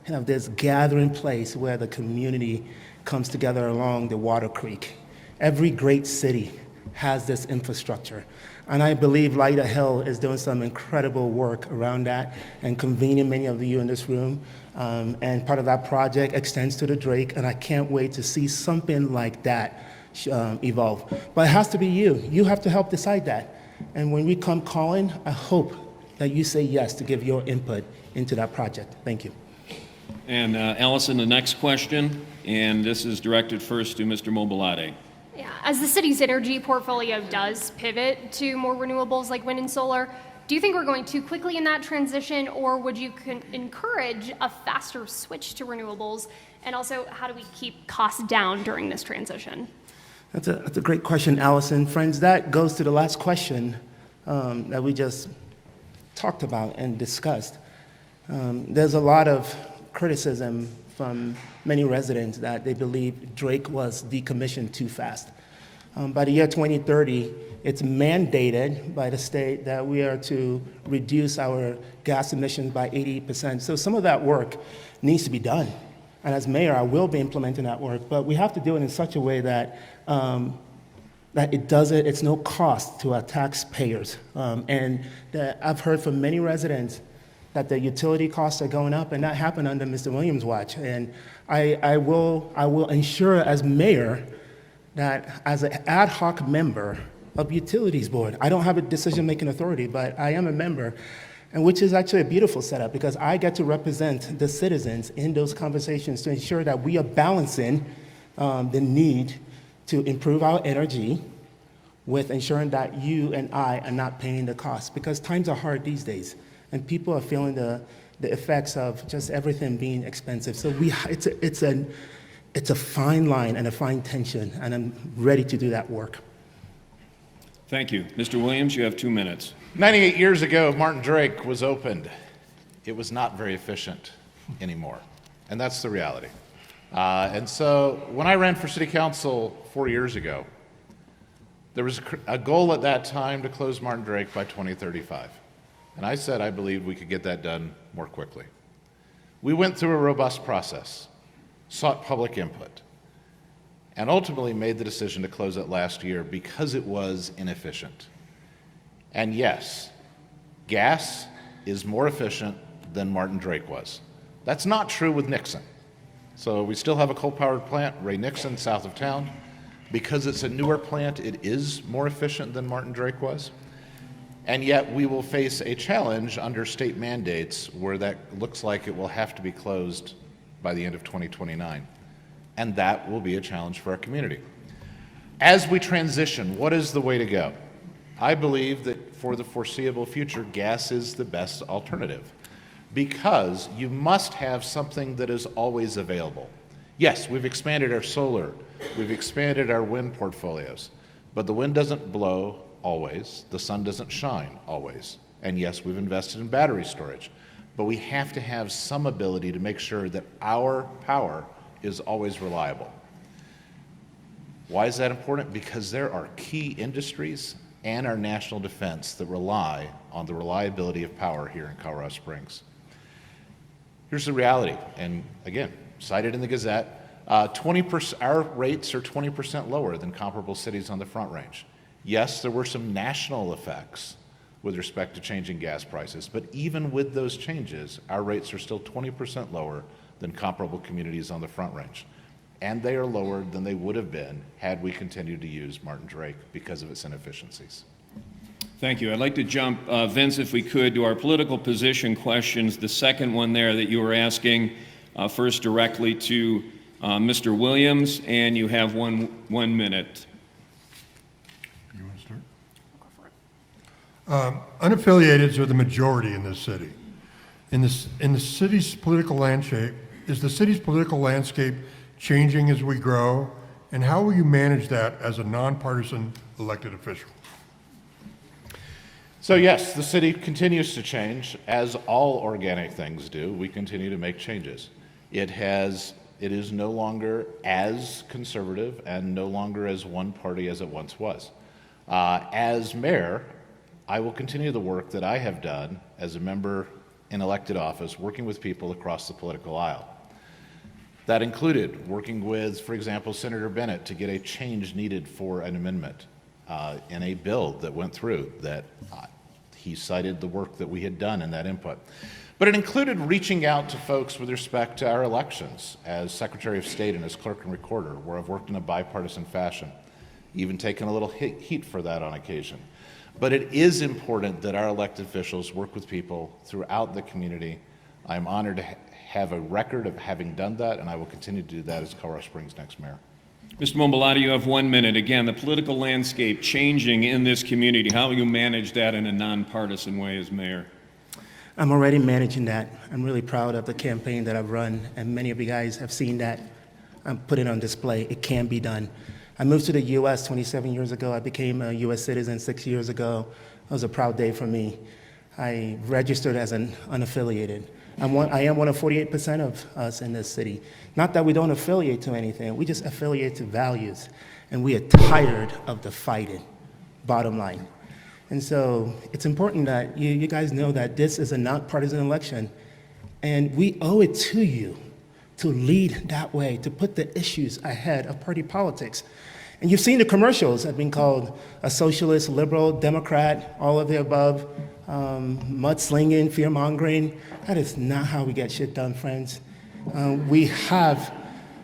this gathering place where the community comes together along the Water Creek. Every great city has this infrastructure. And I believe Lyda Hill is doing some incredible work around that and convening many of you in this room. And part of that project extends to the Drake, and I can't wait to see something like that evolve. But it has to be you. You have to help decide that. And when we come calling, I hope that you say yes to give your input into that project. Thank you. And Allison, the next question, and this is directed first to Mr. Mobolade. Yeah, as the city's energy portfolio does pivot to more renewables like wind and solar, do you think we're going too quickly in that transition, or would you encourage a faster switch to renewables? And also, how do we keep costs down during this transition? That's a great question, Allison. Friends, that goes to the last question that we just talked about and discussed. There's a lot of criticism from many residents that they believe Drake was decommissioned too fast. By the year 2030, it's mandated by the state that we are to reduce our gas emissions by 80%. So some of that work needs to be done. And as mayor, I will be implementing that work, but we have to do it in such a way that it's no cost to our taxpayers. I've heard from many residents that the utility costs are going up, and that happened under Mr. Williams' watch. And I will ensure as mayor that as an ad hoc member of Utilities Board, I don't have a decision-making authority, but I am a member, and which is actually a beautiful setup, because I get to represent the citizens in those conversations to ensure that we are balancing the need to improve our energy with ensuring that you and I are not paying the cost, because times are hard these days, and people are feeling the the effects of just everything being expensive. So it's a fine line and a fine tension, and I'm ready to do that work. Thank you. Mr. Williams, you have 2 minutes. 98 years ago, Martin Drake was opened. It was not very efficient anymore, and that's the reality. And so when I ran for city council 4 years ago, there was a goal at that time to close Martin Drake by 2035. And I said I believed we could get that done more quickly. We went through a robust process, sought public input, and ultimately made the decision to close it last year because it was inefficient. And yes, gas is more efficient than Martin Drake was. That's not true with Nixon. So we still have a coal-powered plant, Ray Nixon, south of town. Because it's a newer plant, it is more efficient than Martin Drake was. And yet we will face a challenge under state mandates where that looks like it will have to be closed by the end of 2029. And that will be a challenge for our community. As we transition, what is the way to go? I believe that for the foreseeable future, gas is the best alternative because you must have something that is always available. Yes, we've expanded our solar, we've expanded our wind portfolios, but the wind doesn't blow always, the sun doesn't shine always. And yes, we've invested in battery storage, but we have to have some ability to make sure that our power is always reliable. Why is that important? Because there are key industries and our national defense that rely on the reliability of power here in Colorado Springs. Here's the reality, and again, cited in the Gazette, 20%, our rates are 20% lower than comparable cities on the Front Range. Yes, there were some national effects with respect to changing gas prices, but even with those changes, our rates are still 20% lower than comparable communities on the Front Range. And they are lower than they would have been had we continued to use Martin Drake because of its inefficiencies. Thank you. I'd like to jump, Vince, if we could, to our political position questions. The second one there that you were asking, first directly to Mr. Williams, and you have one minute. You want to start? Go for it. Unaffiliateds are the majority in this city. In the city's political landscape, is the city's political landscape changing as we grow? And how will you manage that as a nonpartisan elected official? So yes, the city continues to change, as all organic things do. We continue to make changes. It is no longer as conservative and no longer as one party as it once was. As mayor, I will continue the work that I have done as a member in elected office, working with people across the political aisle. That included working with, for example, Senator Bennett to get a change needed for an amendment in a bill that went through that he cited the work that we had done in that input. But it included reaching out to folks with respect to our elections as Secretary of State and as Clerk and Recorder, where I've worked in a bipartisan fashion, even taken a little heat for that on occasion. But it is important that our elected officials work with people throughout the community. I'm honored to have a record of having done that, and I will continue to do that as Colorado Springs' next mayor. Mr. Mobolade, you have 1 minute. Again, the political landscape changing in this community. How will you manage that in a nonpartisan way as mayor? I'm already managing that. I'm really proud of the campaign that I've run, and many of you guys have seen that. I'm putting it on display. It can be done. I moved to the U.S. 27 years ago. I became a U.S. citizen 6 years ago. It was a proud day for me. I registered as an unaffiliated. I am one of 48% of us in this city. Not that we don't affiliate to anything, we just affiliate to values. And we are tired of the fighting, bottom line. And so it's important that you guys know that this is a nonpartisan election, and we owe it to you to lead that way, to put the issues ahead of party politics. And you've seen the commercials have been called a socialist, liberal, Democrat, all of the above, mudslinging, fear-mongering. That is not how we get shit done, friends. We have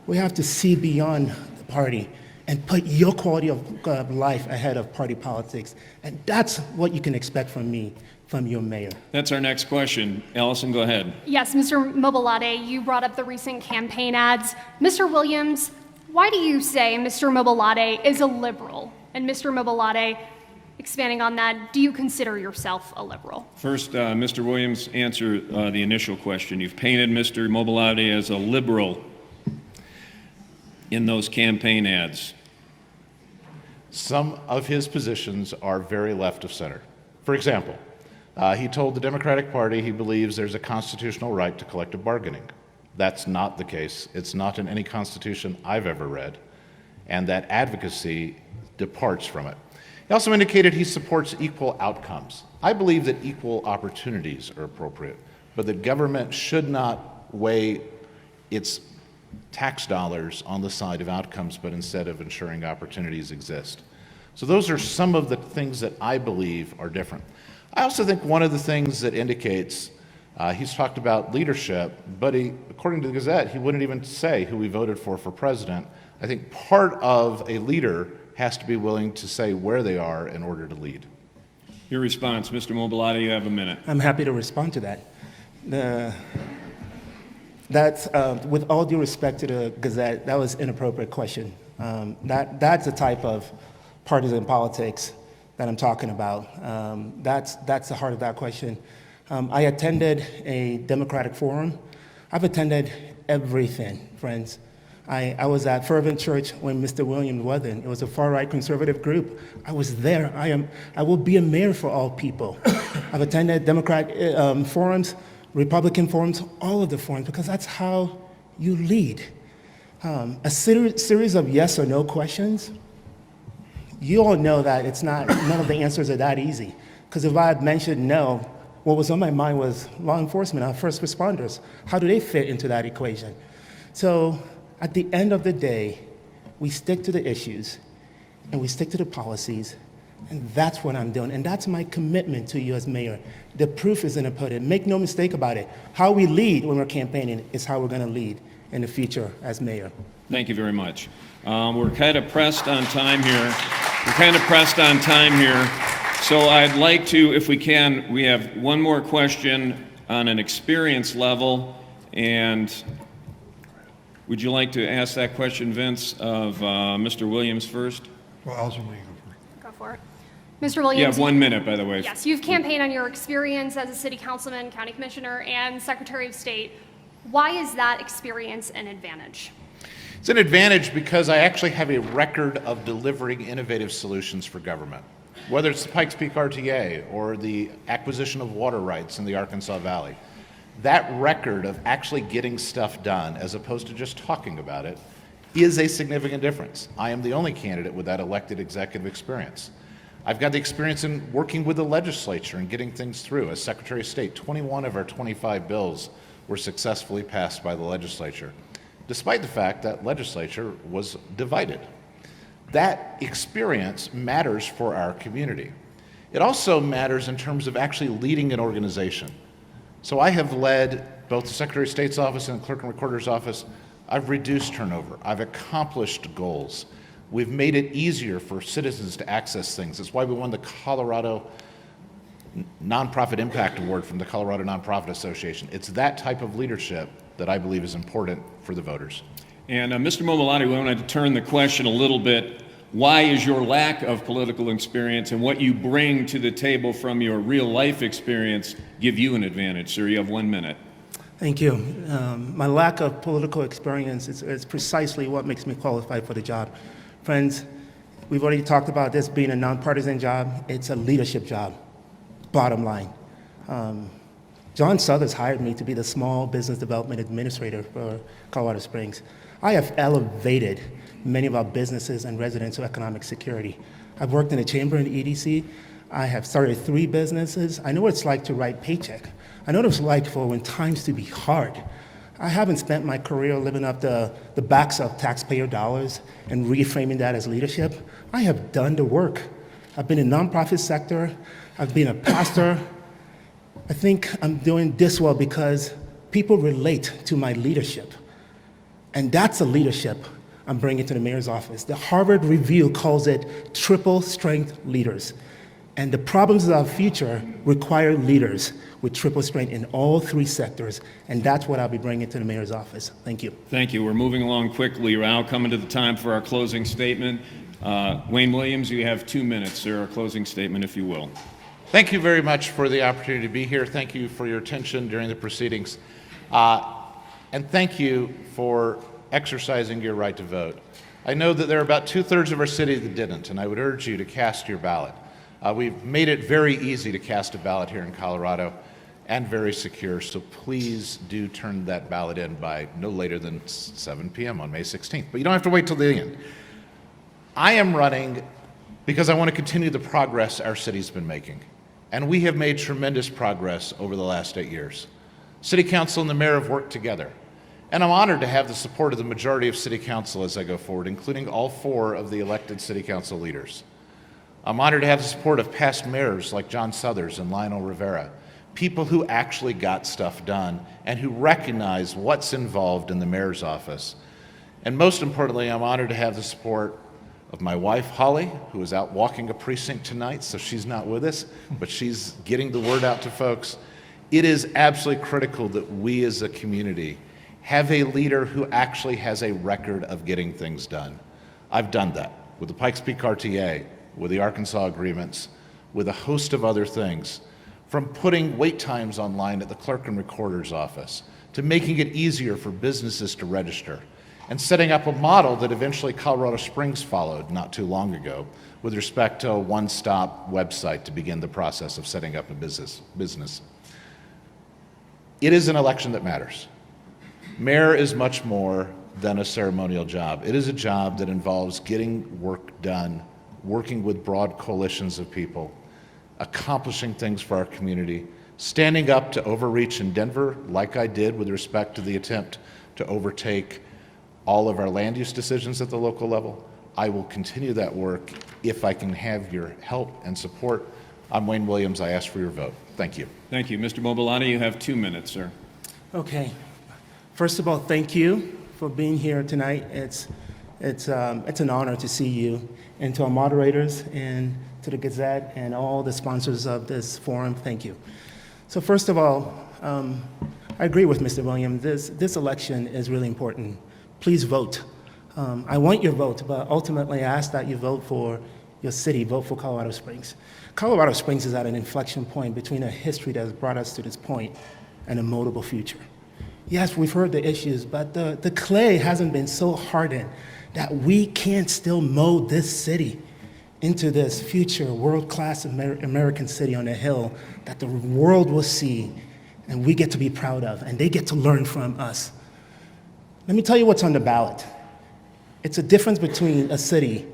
to see beyond the party and put your quality of life ahead of party politics. And that's what you can expect from me, from your mayor. That's our next question. Allison, go ahead. Yes, Mr. Mobolade, you brought up the recent campaign ads. Mr. Williams, why do you say Mr. Mobolade is a liberal? And Mr. Mobolade, Expanding on that, do you consider yourself a liberal? First, Mr. Williams, answer the initial question. You've painted Mr. Mobolade as a liberal in those campaign ads. Some of his positions are very left of center. For example, he told the Democratic Party he believes there's a constitutional right to collective bargaining. That's not the case. It's not in any constitution I've ever read, and that advocacy departs from it. He also indicated he supports equal outcomes. I believe that equal opportunities are appropriate, but that government should not weigh its tax dollars on the side of outcomes, but instead of ensuring opportunities exist. So those are some of the things that I believe are different. I also think one of the things that indicates he's talked about leadership, but according to the Gazette, he wouldn't even say who he voted for president. I think part of a leader has to be willing to say where they are in order to lead. Your response, Mr. Mobolade, you have a minute. I'm happy to respond to that. That's, with all due respect to the Gazette, that was an inappropriate question. That's the type of partisan politics that I'm talking about. That's the heart of that question. I attended a Democratic forum. I've attended everything, friends. I was at Fervent Church when Mr. Williams wasn't. It was a far-right conservative group. I was there. I will be a mayor for all people. I've attended Democrat forums, Republican forums, all of the forums, because that's how you lead. A series of yes or no questions. You all know that none of the answers are that easy. Because if I had mentioned no, what was on my mind was law enforcement, our first responders. How do they fit into that equation? So at the end of the day, we stick to the issues and we stick to the policies, and that's what I'm doing. And that's my commitment to you as mayor. The proof is in the pudding. Make no mistake about it. How we lead when we're campaigning is how we're going to lead in the future as mayor. Thank you very much. We're kind of pressed on time here. So I'd like to, if we can, we have one more question on an experience level. And would you like to ask that question, Vince, of Mr. Williams first? Well, I'll certainly go for it. Go for it. Mr. Williams. You have 1 minute, by the way. Yes, you've campaigned on your experience as a city councilman, county commissioner, and secretary of state. Why is that experience an advantage? It's an advantage because I actually have a record of delivering innovative solutions for government. Whether it's the Pikes Peak RTA or the acquisition of water rights in the Arkansas Valley, that record of actually getting stuff done as opposed to just talking about it is a significant difference. I am the only candidate with that elected executive experience. I've got the experience in working with the legislature and getting things through. As Secretary of State, 21 of our 25 bills were successfully passed by the legislature, despite the fact that legislature was divided. That experience matters for our community. It also matters in terms of actually leading an organization. So I have led both the Secretary of State's office and the Clerk and Recorder's office. I've reduced turnover. I've accomplished goals. We've made it easier for citizens to access things. That's why we won the Colorado Nonprofit Impact Award from the Colorado Nonprofit Association. It's that type of leadership that I believe is important for the voters. And Mr. Mobolade, we wanted to turn the question a little bit. Why is your lack of political experience and what you bring to the table from your real life experience give you an advantage? Sir, you have 1 minute. Thank you. My lack of political experience is precisely what makes me qualified for the job. Friends, we've already talked about this being a nonpartisan job. It's a leadership job, bottom line. John Suthers hired me to be the Small Business Development Administrator for Colorado Springs. I have elevated many of our businesses and residential economic security. I've worked in the chamber and EDC. I have started 3 businesses. I know what it's like to write paycheck. I know what it's like for when times to be hard. I haven't spent my career living up the backs of taxpayer dollars and reframing that as leadership. I have done the work. I've been in the nonprofit sector. I've been a pastor. I think I'm doing this well because people relate to my leadership. And that's a leadership I'm bringing to the mayor's office. The Harvard Review calls it triple strength leaders. And the problems of our future require leaders with triple strength in all 3 sectors. And that's what I'll be bringing to the mayor's office. Thank you. Thank you. We're moving along quickly. We're now coming to the time for our closing statement. Wayne Williams, you have 2 minutes, sir. A closing statement, if you will. Thank you very much for the opportunity to be here. Thank you for your attention during the proceedings. And thank you for exercising your right to vote. I know that there are about 2/3 of our city that didn't, and I would urge you to cast your ballot. We've made it very easy to cast a ballot here in Colorado and very secure, so please do turn that ballot in by no later than 7 p.m. on May 16th. But you don't have to wait till the end. I am running because I want to continue the progress our city's been making. And we have made tremendous progress over the last 8 years. City Council and the mayor have worked together. And I'm honored to have the support of the majority of City Council as I go forward, including all 4 of the elected City Council leaders. I'm honored to have the support of past mayors like John Suthers and Lionel Rivera, people who actually got stuff done and who recognize what's involved in the mayor's office. And most importantly, I'm honored to have the support of my wife, Holly, who is out walking a precinct tonight, so she's not with us, but she's getting the word out to folks. It is absolutely critical that we as a community have a leader who actually has a record of getting things done. I've done that with the Pikes Peak RTA, with the Arkansas agreements, with a host of other things, from putting wait times online at the clerk and recorder's office, to making it easier for businesses to register, and setting up a model that eventually Colorado Springs followed not too long ago with respect to a one-stop website to begin the process of setting up a business. It is an election that matters. Mayor is much more than a ceremonial job. It is a job that involves getting work done, working with broad coalitions of people, accomplishing things for our community, standing up to overreach in Denver, like I did with respect to the attempt to overtake all of our land use decisions at the local level. I will continue that work if I can have your help and support. I'm Wayne Williams. I ask for your vote. Thank you. Thank you. Mr. Mobolade, you have 2 minutes, sir. Okay. First of all, thank you for being here tonight. It's an honor to see you, and to our moderators and to the Gazette and all the sponsors of this forum, thank you. So first of all, I agree with Mr. Williams. This election is really important. Please vote. I want your vote, but ultimately I ask that you vote for your city, vote for Colorado Springs. Colorado Springs is at an inflection point between a history that has brought us to this point and a moldable future. Yes, we've heard the issues, but the clay hasn't been so hardened that we can't still mold this city into this future world-class American city on a hill that the world will see and we get to be proud of, and they get to learn from us. Let me tell you what's on the ballot. It's a difference between a city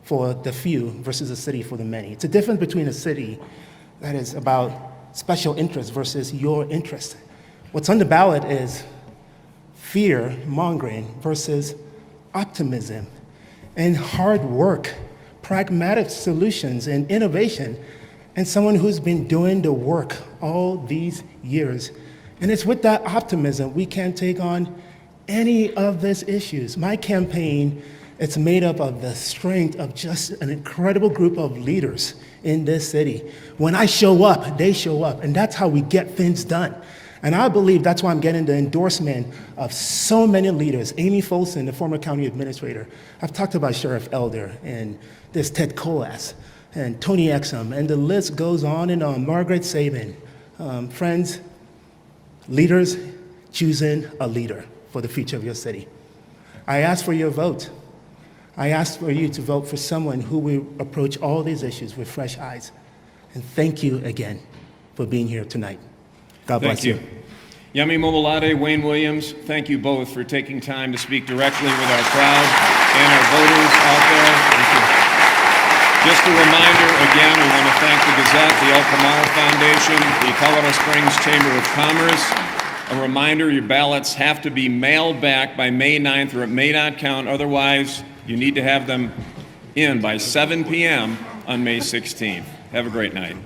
for the few versus a city for the many. It's a difference between a city that is about special interest versus your interest. What's on the ballot is fear-mongering versus optimism and hard work, pragmatic solutions and innovation, and someone who's been doing the work all these years. And it's with that optimism we can take on any of these issues. My campaign, it's made up of the strength of just an incredible group of leaders in this city. When I show up, they show up, and that's how we get things done. And I believe that's why I'm getting the endorsement of so many leaders. Amy Folsom, the former county administrator. I've talked about Sheriff Elder, and there's Ted KOAA, and Tony Exum, and the list goes on and on. Margaret Sabin. Friends, leaders choosing a leader for the future of your city. I ask for your vote. I ask for you to vote for someone who will approach all these issues with fresh eyes. And thank you again for being here tonight. God bless you. Yemi, Mobolade, Wayne Williams, thank you both for taking time to speak directly with our crowd and our voters out there. Thank you. Just a reminder, again, we want to thank the Gazette, the El Pomar Foundation, the Colorado Springs Chamber of Commerce. A reminder, your ballots have to be mailed back by May 9th or it may not count. Otherwise, you need to have them in by 7 p.m. on May 16th. Have a great night.